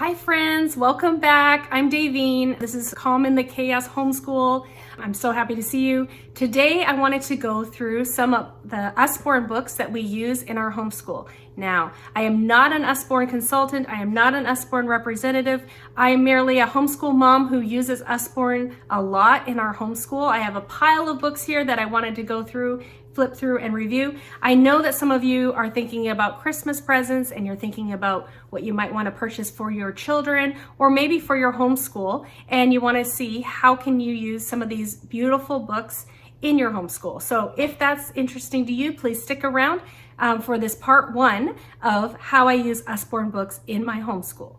Hi friends, welcome back. I'm Davine. This is Calm in the Chaos Homeschool. I'm so happy to see you. Today I wanted to go through some of the Usborne books that we use in our homeschool. Now, I am not an Usborne consultant. I am not an Usborne representative. I am merely a homeschool mom who uses Usborne a lot in our homeschool. I have a pile of books here that I wanted to go through, flip through and review. I know that some of you are thinking about Christmas presents and you're thinking about what you might want to purchase for your children or maybe for your homeschool, and you want to see how can you use some of these beautiful books in your homeschool. So if that's interesting to you, please stick around for this part one of how I use Usborne books in my homeschool.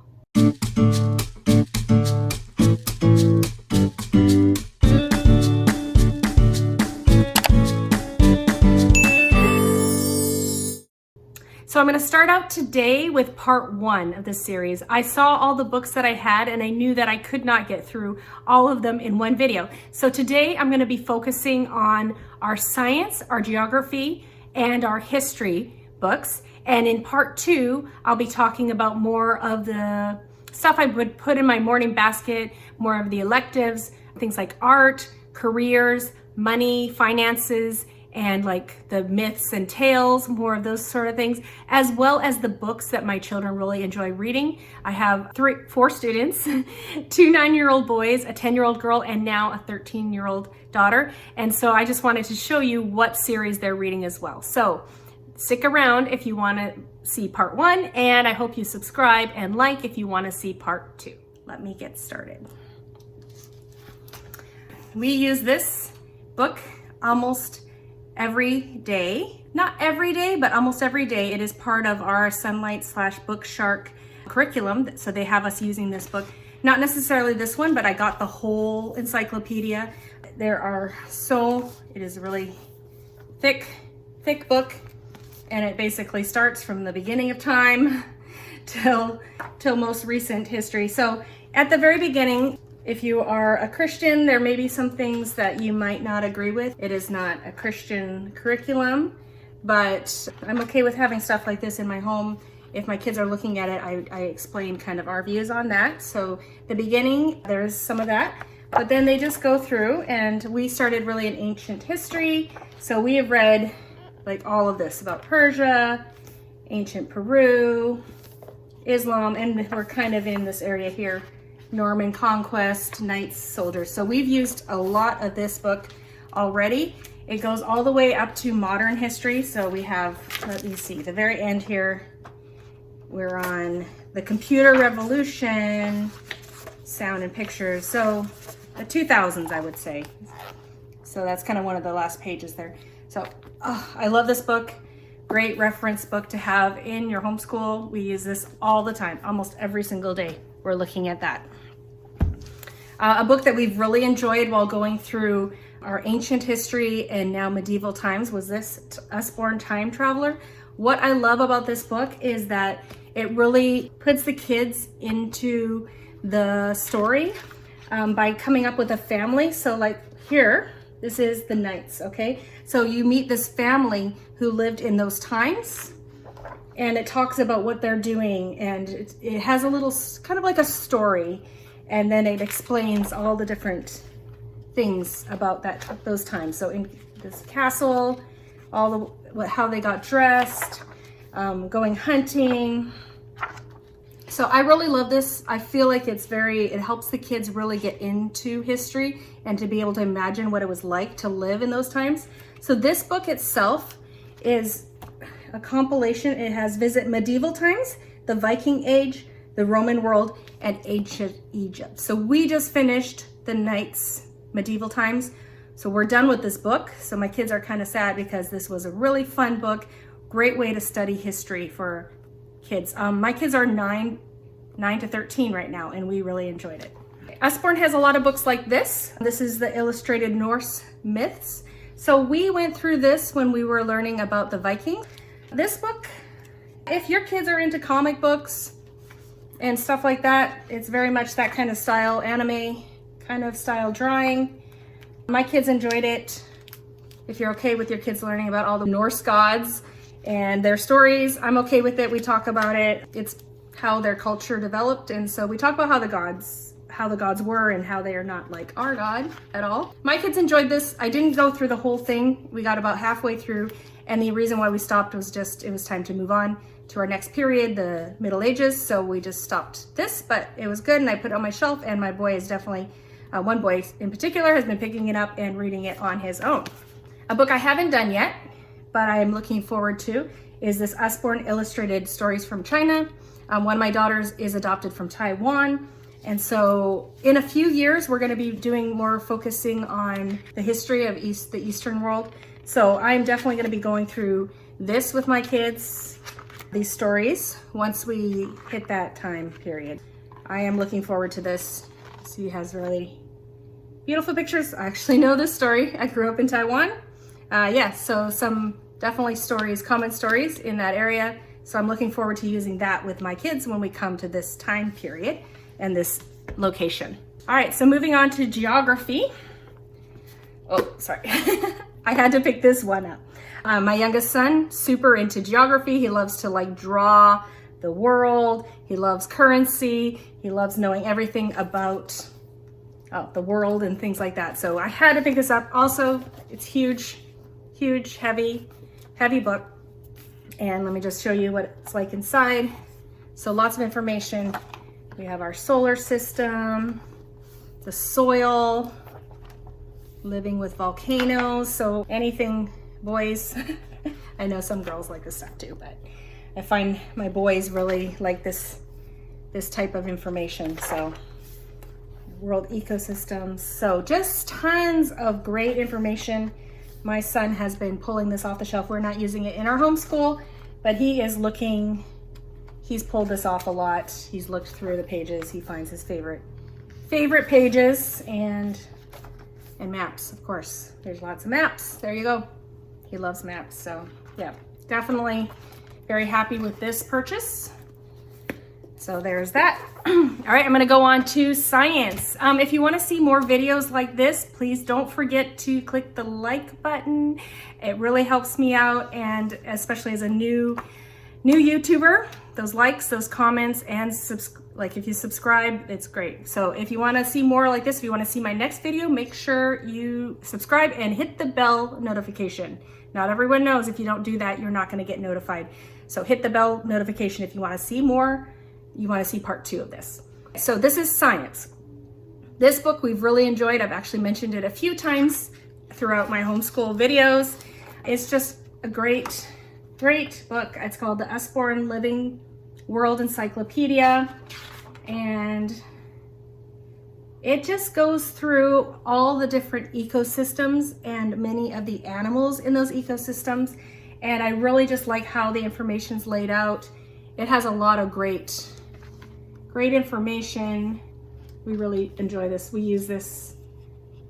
So I'm going to start out today with part one of this series. I saw all the books that I had and I knew that I could not get through all of them in one video. So today I'm going to be focusing on our science, our geography, and our history books. And in part two, I'll be talking about more of the stuff I would put in my morning basket, more of the electives, things like art, careers, money, finances, and like the myths and tales, more of those sort of things, as well as the books that my children really enjoy reading. I have four students, two 9-year-old boys, a 10-year-old girl, and now a 13-year-old daughter. And so I just wanted to show you what series they're reading as well. So stick around if you want to see part one, and I hope you subscribe and like if you want to see part two. Let me get started. We use this book almost every day. Not every day, but almost every day. It is part of our Sunlight/Book Shark curriculum. So they have us using this book. Not necessarily this one, but I got the whole encyclopedia. It is a really thick book. And it basically starts from the beginning of time till most recent history. So at the very beginning, if you are a Christian, there may be some things that you might not agree with. It is not a Christian curriculum, but I'm okay with having stuff like this in my home. If my kids are looking at it, I explain kind of our views on that. So the beginning, there's some of that, but then they just go through, and we started really in ancient history. So we have read like all of this about Persia, ancient Peru, Islam, and we're kind of in this area here. Norman conquest, knights, soldiers. So we've used a lot of this book already. It goes all the way up to modern history. So we have, let me see, the very end here, we're on the computer revolution, sound and pictures. So the 2000s, I would say. So that's kind of one of the last pages there. So I love this book. Great reference book to have in your homeschool. We use this all the time, almost every single day. We're looking at that. A book that we've really enjoyed while going through our ancient history and now medieval times was this Usborne Time Traveler. What I love about this book is that it really puts the kids into the story by coming up with a family. So like here, this is the knights, okay? So you meet this family who lived in those times, and it talks about what they're doing, and it has a little kind of like a story, and then it explains all the different things about those times. So in this castle, how they got dressed, going hunting. So I really love this. I feel like it helps the kids really get into history and to be able to imagine what it was like to live in those times. So this book itself is a compilation. It has Visit Medieval Times, the Viking Age, the Roman World, and Ancient Egypt. So we just finished the Knights Medieval Times. So we're done with this book. So my kids are kind of sad because this was a really fun book. Great way to study history for kids. My kids are 9 to 13 right now, and we really enjoyed it. Usborne has a lot of books like this. This is the Illustrated Norse Myths. So we went through this when we were learning about the Vikings. This book, if your kids are into comic books and stuff like that, it's very much that kind of style, anime kind of style drawing. My kids enjoyed it. If you're okay with your kids learning about all the Norse gods and their stories, I'm okay with it. We talk about it. It's how their culture developed. And so we talk about how the gods were and how they are not like our God at all. My kids enjoyed this. I didn't go through the whole thing. We got about halfway through, and the reason why we stopped was just it was time to move on to our next period, the Middle Ages. So we just stopped this, but it was good, and I put it on my shelf, and my boy is definitely, one boy in particular has been picking it up and reading it on his own. A book I haven't done yet, but I am looking forward to, is this Usborne Illustrated Stories from China. One of my daughters is adopted from Taiwan. And so in a few years, we're gonna be doing more focusing on the history of the Eastern world. So I'm definitely gonna be going through this with my kids, these stories, once we hit that time period. I am looking forward to this. He has really beautiful pictures. I actually know this story. I grew up in Taiwan. Yeah, so some definitely stories, common stories in that area. So I'm looking forward to using that with my kids when we come to this time period and this location. All right, so moving on to geography. Oh, sorry. I had to pick this one up. My youngest son, super into geography. He loves to like draw the world. He loves currency. He loves knowing everything about the world and things like that. So I had to pick this up. Also, it's huge, heavy book. And let me just show you what it's like inside. So lots of information. We have our solar system, the soil, living with volcanoes. So anything, boys, I know some girls like this stuff too, but I find my boys really like this type of information. So world ecosystems. So just tons of great information. My son has been pulling this off the shelf. We're not using it in our homeschool, but he's pulled this off a lot. He's looked through the pages. He finds his favorite pages and maps, of course. There's lots of maps. There you go. He loves maps. So yeah, definitely very happy with this purchase. So there's that. All right, I'm gonna go on to science. If you wanna see more videos like this, please don't forget to click the like button. It really helps me out, and especially as a new YouTuber, those likes, those comments, and if you subscribe, it's great. So if you wanna see more like this, if you wanna see my next video, make sure you subscribe and hit the bell notification. Not everyone knows if you don't do that, you're not gonna get notified. So hit the bell notification if you wanna see more. You want to see part 2 of this. So this is science. This book we've really enjoyed. I've actually mentioned it a few times throughout my homeschool videos. It's just a great book. It's called the Usborne Living World Encyclopedia. And it just goes through all the different ecosystems and many of the animals in those ecosystems. And I really just like how the information's laid out. It has a lot of great information. We really enjoy this. We use this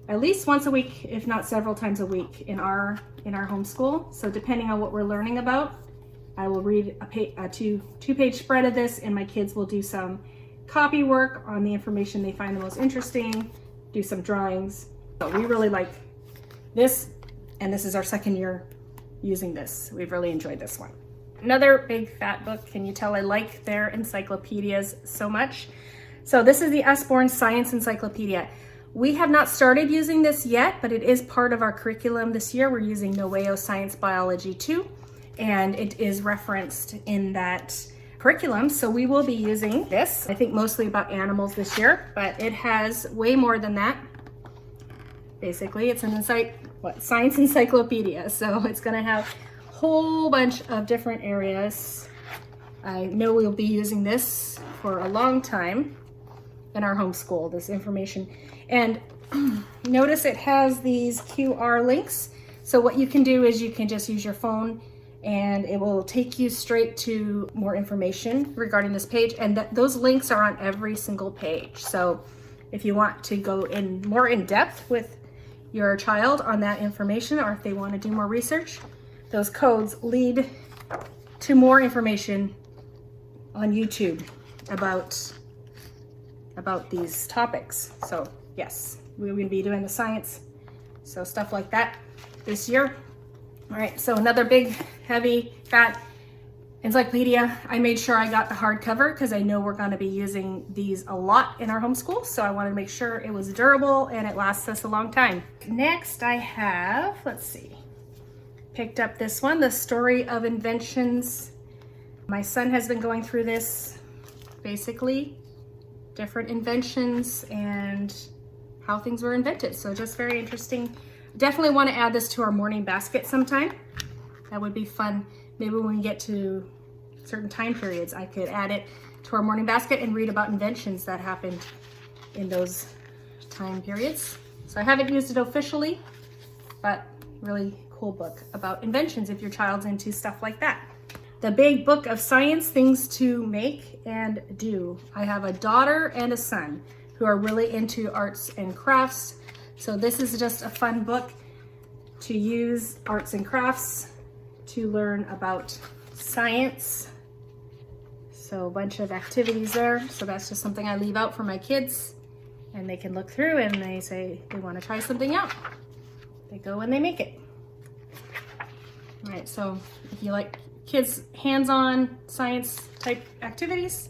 at least once a week, if not several times a week in our homeschool. So depending on what we're learning about, I will read a two-page spread of this, and my kids will do some copy work on the information they find the most interesting, do some drawings. So we really like this, and this is our second year using this. We've really enjoyed this one. Another big fat book. Can you tell I like their encyclopedias so much? So this is the Usborne Science Encyclopedia. We have not started using this yet, but it is part of our curriculum this year. We're using Noeo Science Biology 2, and it is referenced in that curriculum. So we will be using this, I think mostly about animals this year, but it has way more than that. Basically, it's an science encyclopedia. So it's gonna have whole bunch of different areas. I know we'll be using this for a long time in our homeschool, this information. And notice it has these QR links. So what you can do is you can just use your phone and it will take you straight to more information regarding this page. And those links are on every single page. So if you want to go more in depth with your child on that information, or if they want to do more research, those codes lead to more information on YouTube about these topics. So yes, we're going to be doing the science, so stuff like that this year. All right, so another big, heavy, fat Encyclopedia, I made sure I got the hardcover because I know we're going to be using these a lot in our homeschool. So I wanted to make sure it was durable and it lasts us a long time. Next I have, let's see, picked up this one, The Story of Inventions. My son has been going through this, basically different inventions and how things were invented. So just very interesting. Definitely want to add this to our morning basket sometime. That would be fun. Maybe when we get to certain time periods, I could add it to our morning basket and read about inventions that happened in those time periods. So I haven't used it officially, but really cool book about inventions if your child's into stuff like that. The Big Book of Science, Things to Make and Do. I have a daughter and a son who are really into arts and crafts. So this is just a fun book to use, arts and crafts, to learn about science. So a bunch of activities there. So that's just something I leave out for my kids, and they can look through and they say they want to try something out. They go and they make it. All right, so if you like kids hands-on science type activities,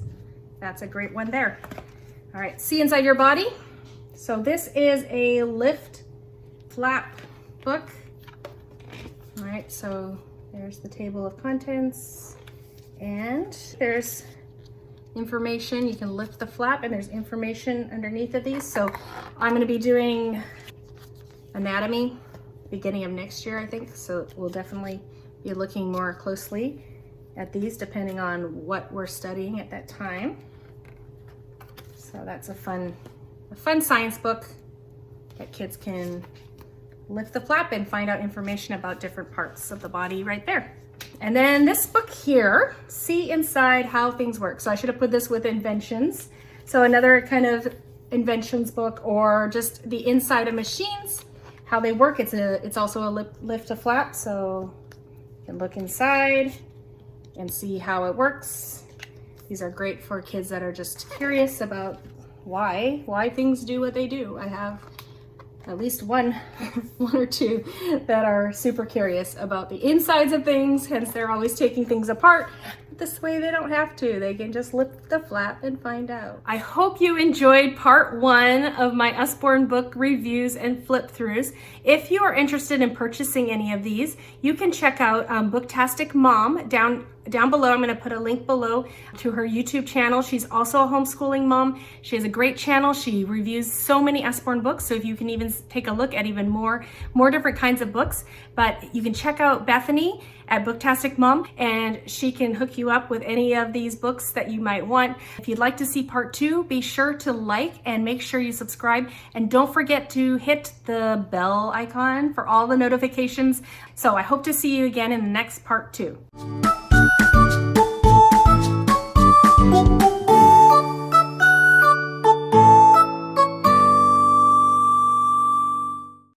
that's a great one there. All right, See Inside Your Body. So this is a lift flap book. All right, so there's the table of contents and there's information. You can lift the flap and there's information underneath of these. So I'm going to be doing anatomy beginning of next year, I think. So we'll definitely be looking more closely at these depending on what we're studying at that time. So that's a fun science book that kids can lift the flap and find out information about different parts of the body right there. And then this book here, See Inside How Things Work. So I should have put this with inventions. So another kind of inventions book, or just the inside of machines, how they work. It's also a lift to flap, so you can look inside and see how it works. These are great for kids that are just curious about why things do what they do. I have at least one or two that are super curious about the insides of things, hence they're always taking things apart. This way they don't have to. They can just lift the flap and find out. I hope you enjoyed part 1 of my Usborne book reviews and flip throughs. If you are interested in purchasing any of these, you can check out BOOKTASTICMOM down below. I'm going to put a link below to her YouTube channel. She's also a homeschooling mom. She has a great channel. She reviews so many Usborne books, so if you can even take a look at even more different kinds of books. But you can check out Bethany at BOOKTASTICMOM, and she can hook you up with any of these books that you might want. If you'd like to see part 2, be sure to like and make sure you subscribe, and don't forget to hit the bell icon for all the notifications. So I hope to see you again in the next part 2.